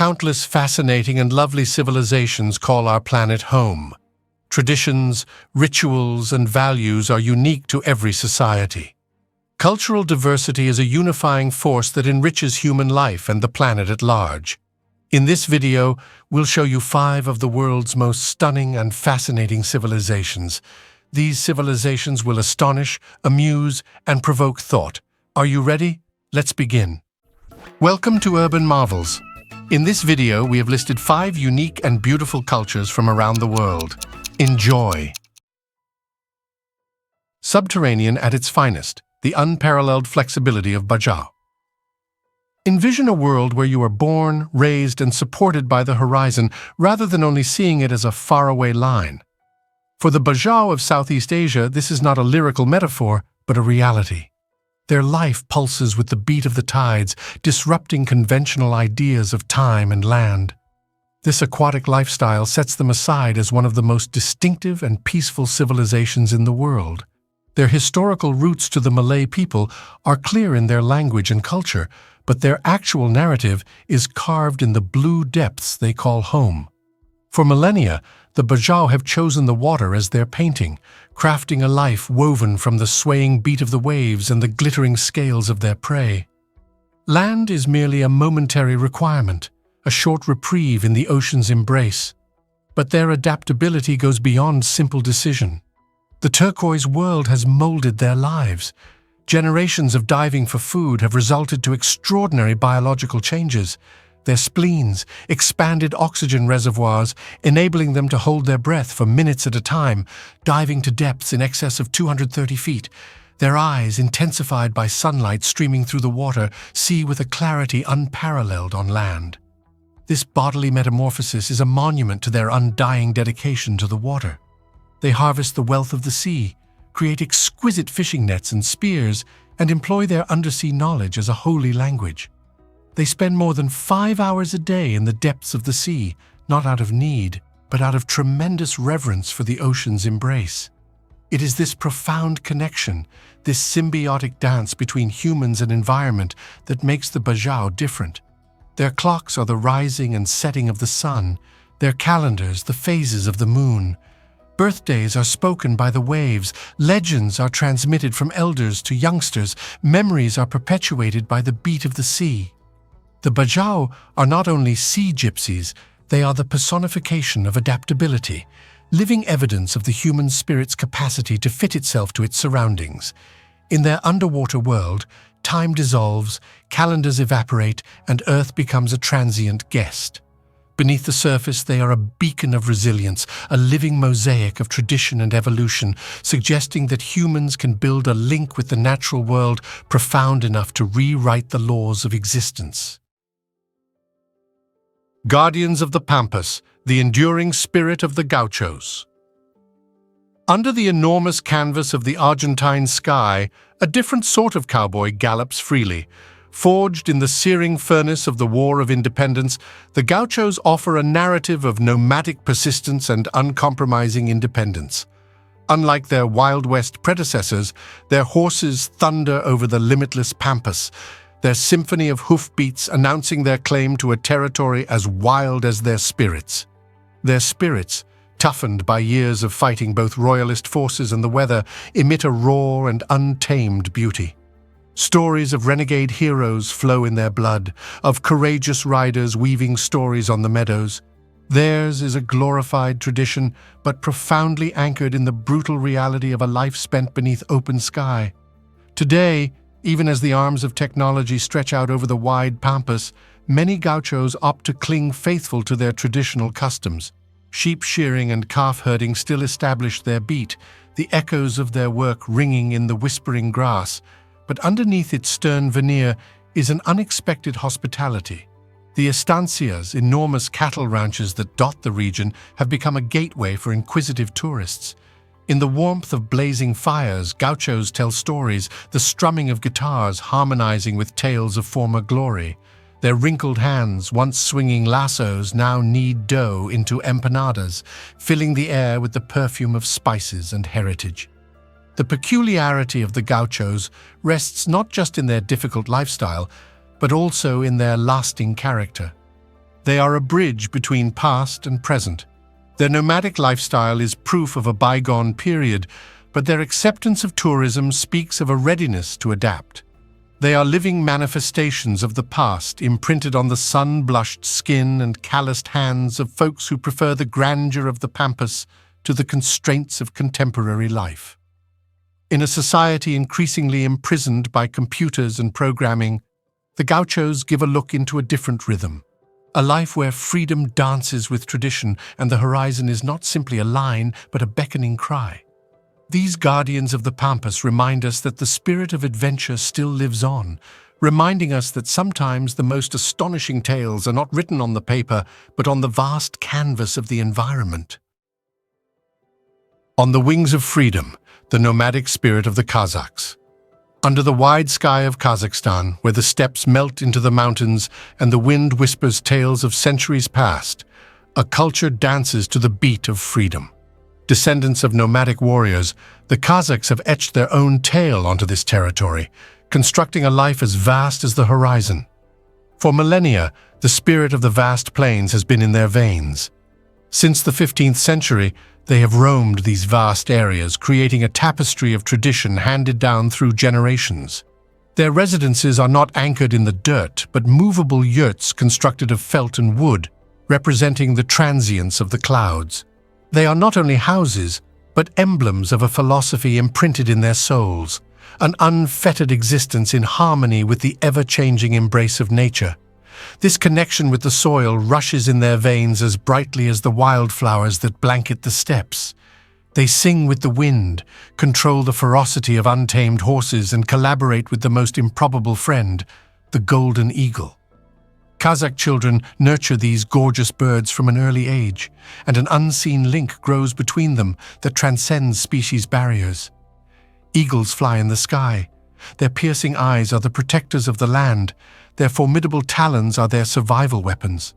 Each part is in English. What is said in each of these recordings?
Countless fascinating and lovely civilizations call our planet home. Traditions, rituals, and values are unique to every society. Cultural diversity is a unifying force that enriches human life and the planet at large. In this video, we'll show you 5 of the world's most stunning and fascinating civilizations. These civilizations will astonish, amuse, and provoke thought. Are you ready? Let's begin. Welcome to Urban Marvels. In this video, we have listed 5 unique and beautiful cultures from around the world. Enjoy! Subterranean at its finest, the unparalleled flexibility of Bajau. Envision a world where you are born, raised, and supported by the horizon, rather than only seeing it as a faraway line. For the Bajau of Southeast Asia, this is not a lyrical metaphor, but a reality. Their life pulses with the beat of the tides, disrupting conventional ideas of time and land. This aquatic lifestyle sets them aside as one of the most distinctive and peaceful civilizations in the world. Their historical roots to the Malay people are clear in their language and culture, but their actual narrative is carved in the blue depths they call home. For millennia, the Bajau have chosen the water as their painting, crafting a life woven from the swaying beat of the waves and the glittering scales of their prey. Land is merely a momentary requirement, a short reprieve in the ocean's embrace. But their adaptability goes beyond simple decision. The turquoise world has molded their lives. Generations of diving for food have resulted to extraordinary biological changes. Their spleens, expanded oxygen reservoirs, enabling them to hold their breath for minutes at a time, diving to depths in excess of 230 feet. Their eyes, intensified by sunlight streaming through the water, see with a clarity unparalleled on land. This bodily metamorphosis is a monument to their undying dedication to the water. They harvest the wealth of the sea, create exquisite fishing nets and spears, and employ their undersea knowledge as a holy language. They spend more than 5 hours a day in the depths of the sea, not out of need, but out of tremendous reverence for the ocean's embrace. It is this profound connection, this symbiotic dance between humans and environment that makes the Bajau different. Their clocks are the rising and setting of the sun, their calendars the phases of the moon. Birthdays are spoken by the waves, legends are transmitted from elders to youngsters, memories are perpetuated by the beat of the sea. The Bajau are not only sea gypsies, they are the personification of adaptability, living evidence of the human spirit's capacity to fit itself to its surroundings. In their underwater world, time dissolves, calendars evaporate, and Earth becomes a transient guest. Beneath the surface, they are a beacon of resilience, a living mosaic of tradition and evolution, suggesting that humans can build a link with the natural world profound enough to rewrite the laws of existence. Guardians of the Pampas, the enduring spirit of the Gauchos. Under the enormous canvas of the Argentine sky, a different sort of cowboy gallops freely. Forged in the searing furnace of the War of Independence, the Gauchos offer a narrative of nomadic persistence and uncompromising independence. Unlike their Wild West predecessors, their horses thunder over the limitless Pampas, their symphony of hoofbeats announcing their claim to a territory as wild as their spirits. Their spirits, toughened by years of fighting both royalist forces and the weather, emit a raw and untamed beauty. Stories of renegade heroes flow in their blood, of courageous riders weaving stories on the meadows. Theirs is a glorified tradition, but profoundly anchored in the brutal reality of a life spent beneath open sky. Today, even as the arms of technology stretch out over the wide Pampas, many Gauchos opt to cling faithful to their traditional customs. Sheep shearing and calf herding still establish their beat, the echoes of their work ringing in the whispering grass. But underneath its stern veneer is an unexpected hospitality. The estancias, enormous cattle ranches that dot the region, have become a gateway for inquisitive tourists. In the warmth of blazing fires, Gauchos tell stories, the strumming of guitars harmonizing with tales of former glory. Their wrinkled hands, once swinging lassos, now knead dough into empanadas, filling the air with the perfume of spices and heritage. The peculiarity of the Gauchos rests not just in their difficult lifestyle, but also in their lasting character. They are a bridge between past and present. Their nomadic lifestyle is proof of a bygone period, but their acceptance of tourism speaks of a readiness to adapt. They are living manifestations of the past, imprinted on the sun-blushed skin and calloused hands of folks who prefer the grandeur of the Pampas to the constraints of contemporary life. In a society increasingly imprisoned by computers and programming, the Gauchos give a look into a different rhythm. A life where freedom dances with tradition and the horizon is not simply a line but a beckoning cry. These guardians of the Pampas remind us that the spirit of adventure still lives on, reminding us that sometimes the most astonishing tales are not written on the paper but on the vast canvas of the environment. On the wings of freedom, the nomadic spirit of the Kazakhs. Under the wide sky of Kazakhstan, where the steppes melt into the mountains and the wind whispers tales of centuries past, a culture dances to the beat of freedom. Descendants of nomadic warriors, the Kazakhs have etched their own tale onto this territory, constructing a life as vast as the horizon. For millennia, the spirit of the vast plains has been in their veins. Since the 15th century, they have roamed these vast areas, creating a tapestry of tradition handed down through generations. Their residences are not anchored in the dirt, but movable yurts constructed of felt and wood, representing the transience of the clouds. They are not only houses, but emblems of a philosophy imprinted in their souls, an unfettered existence in harmony with the ever-changing embrace of nature. This connection with the soil rushes in their veins as brightly as the wildflowers that blanket the steppes. They sing with the wind, control the ferocity of untamed horses, and collaborate with the most improbable friend, the golden eagle. Kazakh children nurture these gorgeous birds from an early age, and an unseen link grows between them that transcends species barriers. Eagles fly in the sky. Their piercing eyes are the protectors of the land. Their formidable talons are their survival weapons.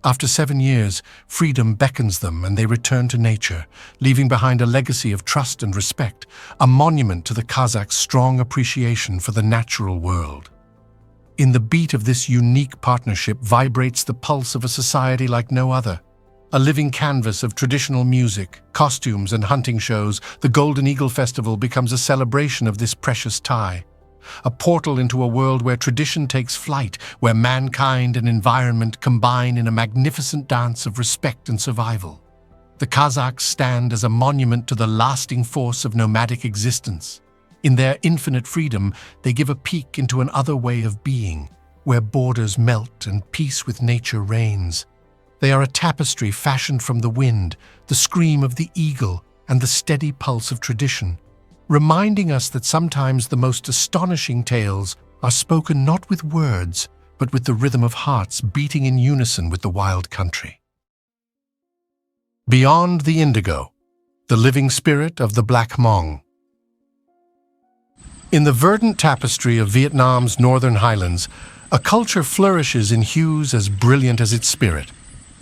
After 7 years, freedom beckons them and they return to nature, leaving behind a legacy of trust and respect, a monument to the Kazakhs' strong appreciation for the natural world. In the beat of this unique partnership vibrates the pulse of a society like no other. A living canvas of traditional music, costumes, and hunting shows, the Golden Eagle Festival becomes a celebration of this precious tie. A portal into a world where tradition takes flight, where mankind and environment combine in a magnificent dance of respect and survival. The Kazakhs stand as a monument to the lasting force of nomadic existence. In their infinite freedom, they give a peek into another way of being, where borders melt and peace with nature reigns. They are a tapestry fashioned from the wind, the scream of the eagle, and the steady pulse of tradition, reminding us that sometimes the most astonishing tales are spoken not with words, but with the rhythm of hearts beating in unison with the wild country. Beyond the Indigo, the living spirit of the Black Hmong. In the verdant tapestry of Vietnam's northern highlands, a culture flourishes in hues as brilliant as its spirit.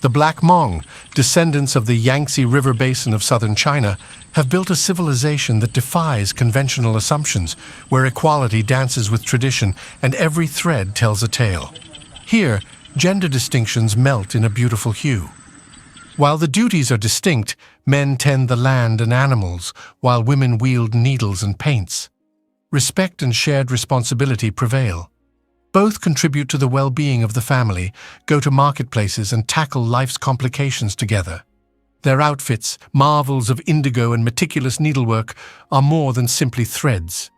The Black Hmong, descendants of the Yangtze River basin of southern China, have built a civilization that defies conventional assumptions, where equality dances with tradition and every thread tells a tale. Here, gender distinctions melt in a beautiful hue. While the duties are distinct, men tend the land and animals, while women wield needles and paints. Respect and shared responsibility prevail. Both contribute to the well-being of the family, go to marketplaces, and tackle life's complications together. Their outfits, marvels of indigo and meticulous needlework, are more than simply threads.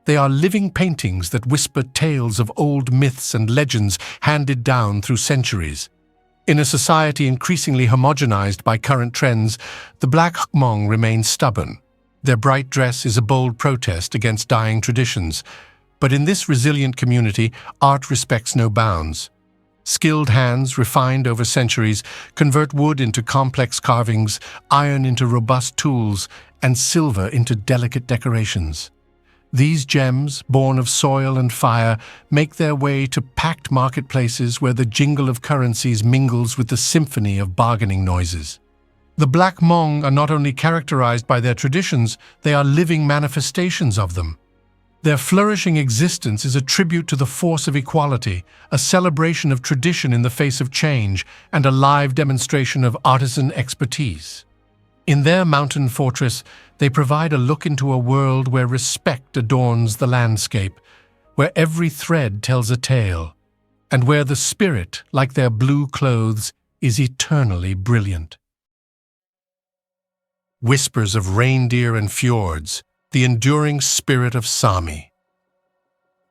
They are living paintings that whisper tales of old myths and legends handed down through centuries. In a society increasingly homogenized by current trends, the Black Hmong remain stubborn. Their bright dress is a bold protest against dying traditions. But in this resilient community, art respects no bounds. Skilled hands, refined over centuries, convert wood into complex carvings, iron into robust tools, and silver into delicate decorations. These gems, born of soil and fire, make their way to packed marketplaces where the jingle of currencies mingles with the symphony of bargaining noises. The Black Hmong are not only characterized by their traditions, they are living manifestations of them. Their flourishing existence is a tribute to the force of equality, a celebration of tradition in the face of change, and a live demonstration of artisan expertise. In their mountain fortress, they provide a look into a world where respect adorns the landscape, where every thread tells a tale, and where the spirit, like their blue clothes, is eternally brilliant. Whispers of Reindeer and Fjords, the enduring spirit of Sámi.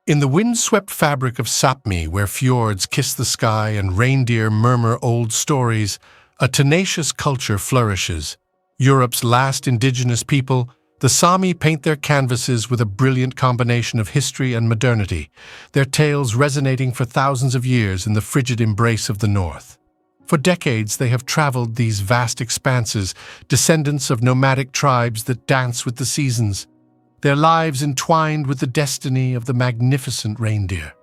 In the wind-swept fabric of Sápmi, where fjords kiss the sky and reindeer murmur old stories, a tenacious culture flourishes. Europe's last indigenous people, the Sámi paint their canvases with a brilliant combination of history and modernity, their tales resonating for thousands of years in the frigid embrace of the North. For decades, they have traveled these vast expanses, descendants of nomadic tribes that dance with the seasons, their lives entwined with the destiny of the magnificent reindeer.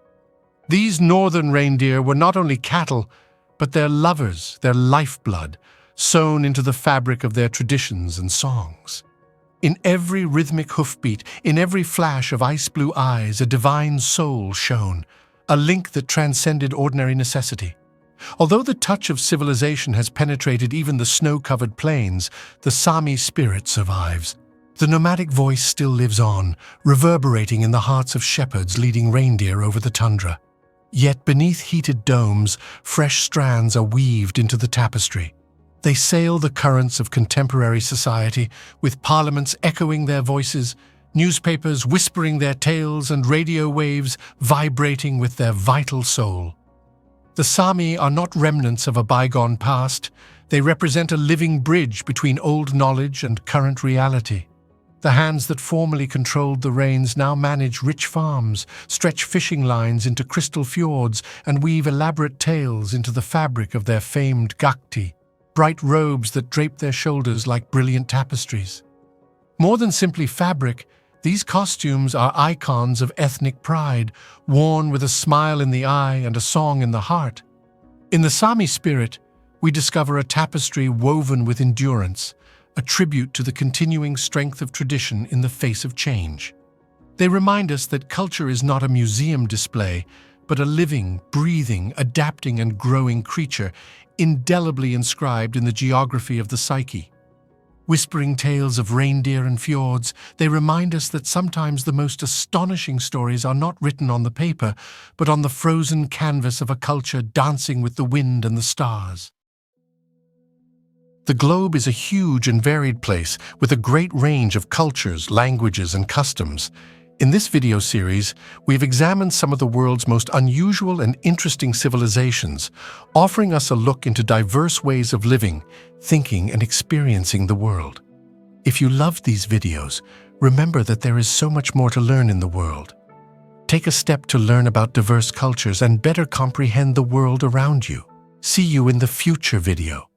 These northern reindeer were not only cattle, but their lovers, their lifeblood, sewn into the fabric of their traditions and songs. In every rhythmic hoofbeat, in every flash of ice-blue eyes, a divine soul shone, a link that transcended ordinary necessity. Although the touch of civilization has penetrated even the snow-covered plains, the Sámi spirit survives. The nomadic voice still lives on, reverberating in the hearts of shepherds leading reindeer over the tundra. Yet beneath heated domes, fresh strands are weaved into the tapestry. They sail the currents of contemporary society, with parliaments echoing their voices, newspapers whispering their tales, and radio waves vibrating with their vital soul. The Sámi are not remnants of a bygone past. They represent a living bridge between old knowledge and current reality. The hands that formerly controlled the rains now manage rich farms, stretch fishing lines into crystal fjords, and weave elaborate tales into the fabric of their famed gakti, bright robes that drape their shoulders like brilliant tapestries. More than simply fabric, these costumes are icons of ethnic pride, worn with a smile in the eye and a song in the heart. In the Sámi spirit, we discover a tapestry woven with endurance, a tribute to the continuing strength of tradition in the face of change. They remind us that culture is not a museum display, but a living, breathing, adapting, and growing creature, indelibly inscribed in the geography of the psyche. Whispering tales of reindeer and fjords, they remind us that sometimes the most astonishing stories are not written on the paper, but on the frozen canvas of a culture dancing with the wind and the stars. The globe is a huge and varied place with a great range of cultures, languages, and customs. In this video series, we've examined some of the world's most unusual and interesting civilizations, offering us a look into diverse ways of living, thinking, and experiencing the world. If you loved these videos, remember that there is so much more to learn in the world. Take a step to learn about diverse cultures and better comprehend the world around you. See you in the future video.